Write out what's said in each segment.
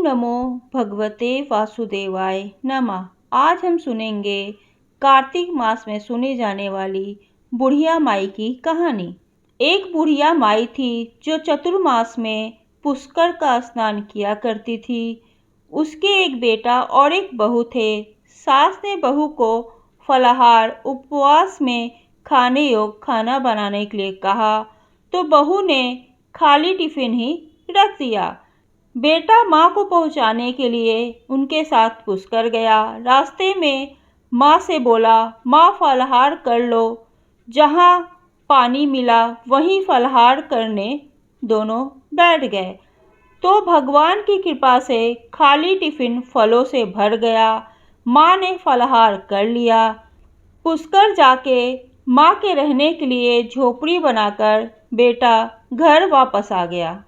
नमो भगवते वासुदेवाय नमः। आज हम सुनेंगे कार्तिक मास में सुनी जाने वाली बुढ़िया माई की कहानी। एक बुढ़िया माई थी जो चतुर्मास में पुष्कर का स्नान किया करती थी। उसके एक बेटा और एक बहू थे। सास ने बहू को फलाहार उपवास में खाने योग्य खाना बनाने के लिए कहा तो बहू ने खाली टिफिन ही रख दिया। बेटा माँ को पहुँचाने के लिए उनके साथ पुष्कर गया। रास्ते में माँ से बोला, माँ फलाहार कर लो। जहाँ पानी मिला वहीं फलाहार करने दोनों बैठ गए तो भगवान की कृपा से खाली टिफिन फलों से भर गया। माँ ने फलाहार कर लिया। पुष्कर जाके माँ के रहने के लिए झोपड़ी बनाकर बेटा घर वापस आ गया।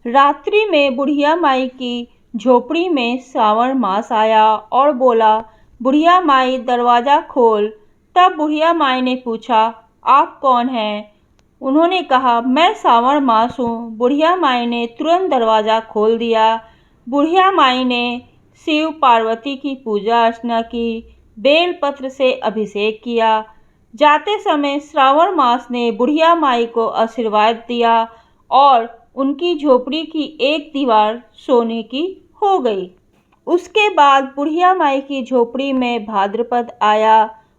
रात्रि में बुढ़िया माई की झोपड़ी में श्रावण मास आया और बोला, बुढ़िया माई दरवाज़ा खोल। तब बुढ़िया माई ने पूछा, आप कौन हैं? उन्होंने कहा, मैं श्रावण मास हूँ। बुढ़िया माई ने तुरंत दरवाज़ा खोल दिया। बुढ़िया माई ने शिव पार्वती की पूजा अर्चना की, बेलपत्र से अभिषेक किया। जाते समय श्रावण मास ने बुढ़िया माई को आशीर्वाद दिया और उनकी झोपड़ी की एक दीवार सोने की हो गई। उसके बाद बुढ़िया माई की झोपड़ी में भाद्रपद आया।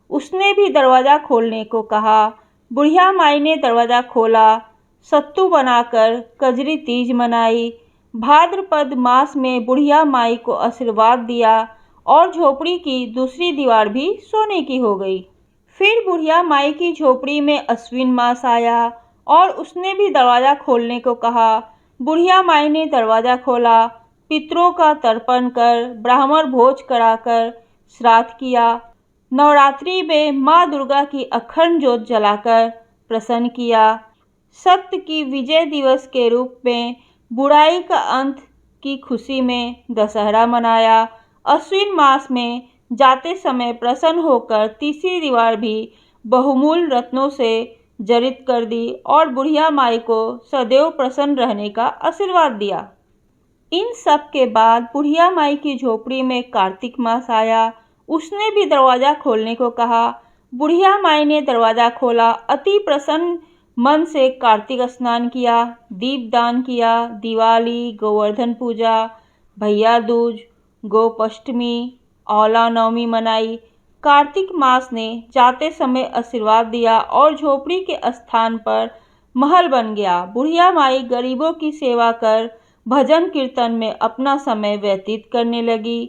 उसने भी दरवाज़ा खोलने को कहा। बुढ़िया माई ने दरवाज़ा खोला। सत्तू बनाकर कजरी तीज मनाई। भाद्रपद मास में बुढ़िया माई को आशीर्वाद दिया और झोपड़ी की दूसरी दीवार भी सोने की हो गई। फिर बुढ़िया माई की झोपड़ी में अश्विन मास आया और उसने भी दरवाज़ा खोलने को कहा। बुढ़िया माई ने दरवाज़ा खोला। पितरों का तर्पण कर ब्राह्मण भोज कराकर श्राद्ध किया। नवरात्रि में माँ दुर्गा की अखंड ज्योत जलाकर प्रसन्न किया। सत्य की विजय दिवस के रूप में बुराई का अंत की खुशी में दशहरा मनाया। अश्विन मास में जाते समय प्रसन्न होकर तीसरी दीवार भी बहुमूल्य रत्नों से जड़ित कर दी और बुढ़िया माई को सदैव प्रसन्न रहने का आशीर्वाद दिया। इन सब के बाद बुढ़िया माई की झोपड़ी में कार्तिक मास आया। उसने भी दरवाज़ा खोलने को कहा। बुढ़िया माई ने दरवाज़ा खोला। अति प्रसन्न मन से कार्तिक स्नान किया, दीपदान किया। दिवाली, गोवर्धन पूजा, भैया दूज, गोपाष्टमी, औला नवमी मनाई। कार्तिक मास ने जाते समय आशीर्वाद दिया और झोपड़ी के स्थान पर महल बन गया। बुढ़िया माई गरीबों की सेवा कर भजन कीर्तन में अपना समय व्यतीत करने लगी।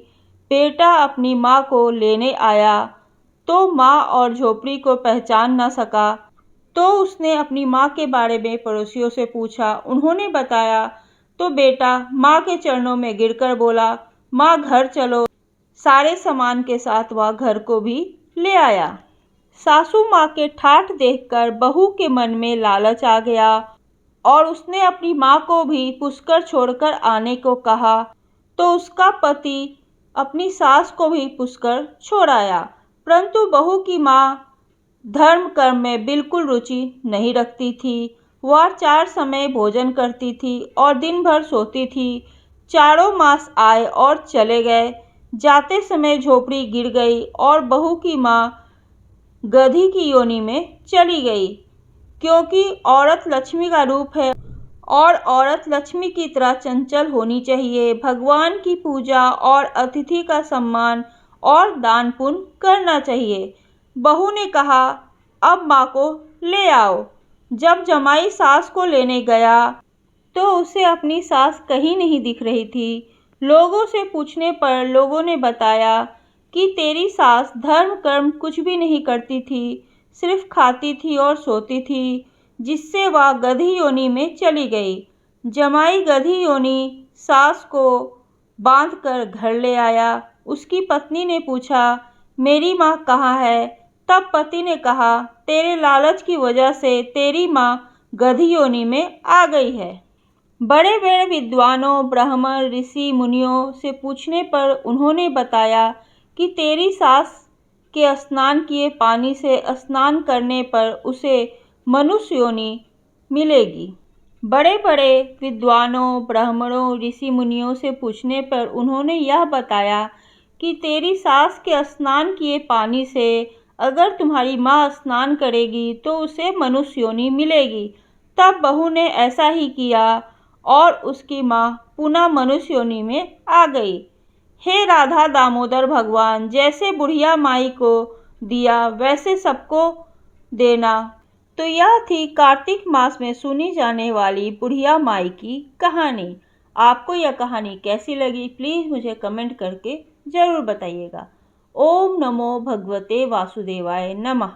बेटा अपनी माँ को लेने आया तो माँ और झोपड़ी को पहचान न सका तो उसने अपनी माँ के बारे में पड़ोसियों से पूछा। उन्होंने बताया तो बेटा माँ के चरणों में गिरकर बोला, माँ घर चलो। सारे सामान के साथ वह घर को भी ले आया। सासू माँ के ठाठ देखकर बहू के मन में लालच आ गया और उसने अपनी माँ को भी पुष्कर छोड़कर आने को कहा तो उसका पति अपनी सास को भी पुष्कर छोड़ आया। परंतु बहू की माँ धर्म कर्म में बिल्कुल रुचि नहीं रखती थी। वह 4 समय भोजन करती थी और दिन भर सोती थी। चारों मास आए और चले गए। जाते समय झोपड़ी गिर गई और बहू की माँ गधी की योनि में चली गई, क्योंकि औरत लक्ष्मी का रूप है और औरत लक्ष्मी की तरह चंचल होनी चाहिए। भगवान की पूजा और अतिथि का सम्मान और दान पुण्य करना चाहिए। बहू ने कहा, अब माँ को ले आओ। जब जमाई सास को लेने गया तो उसे अपनी सास कहीं नहीं दिख रही थी। लोगों से पूछने पर लोगों ने बताया कि तेरी सास धर्म कर्म कुछ भी नहीं करती थी, सिर्फ खाती थी और सोती थी, जिससे वह गधी योनि में चली गई। जमाई गधी योनि सास को बांधकर घर ले आया। उसकी पत्नी ने पूछा, मेरी माँ कहाँ है? तब पति ने कहा, तेरे लालच की वजह से तेरी माँ गधी योनि में आ गई है। बड़े बड़े विद्वानों, ब्राह्मण, ऋषि, मुनियों से पूछने पर उन्होंने बताया कि तेरी सास के स्नान किए पानी से स्नान करने पर उसे मनुष्य योनि मिलेगी। बड़े बड़े विद्वानों, ब्राह्मणों, ऋषि मुनियों से पूछने पर उन्होंने यह बताया कि तेरी सास के स्नान किए पानी से अगर तुम्हारी माँ स्नान करेगी तो उसे मनुष्य योनि मिलेगी। तब बहू ने ऐसा ही किया और उसकी माँ पुनः मनुष्य योनि में आ गई। हे राधा दामोदर भगवान, जैसे बुढ़िया माई को दिया वैसे सबको देना। तो यह थी कार्तिक मास में सुनी जाने वाली बुढ़िया माई की कहानी। आपको यह कहानी कैसी लगी प्लीज़ मुझे कमेंट करके ज़रूर बताइएगा। ओम नमो भगवते वासुदेवाय नमः।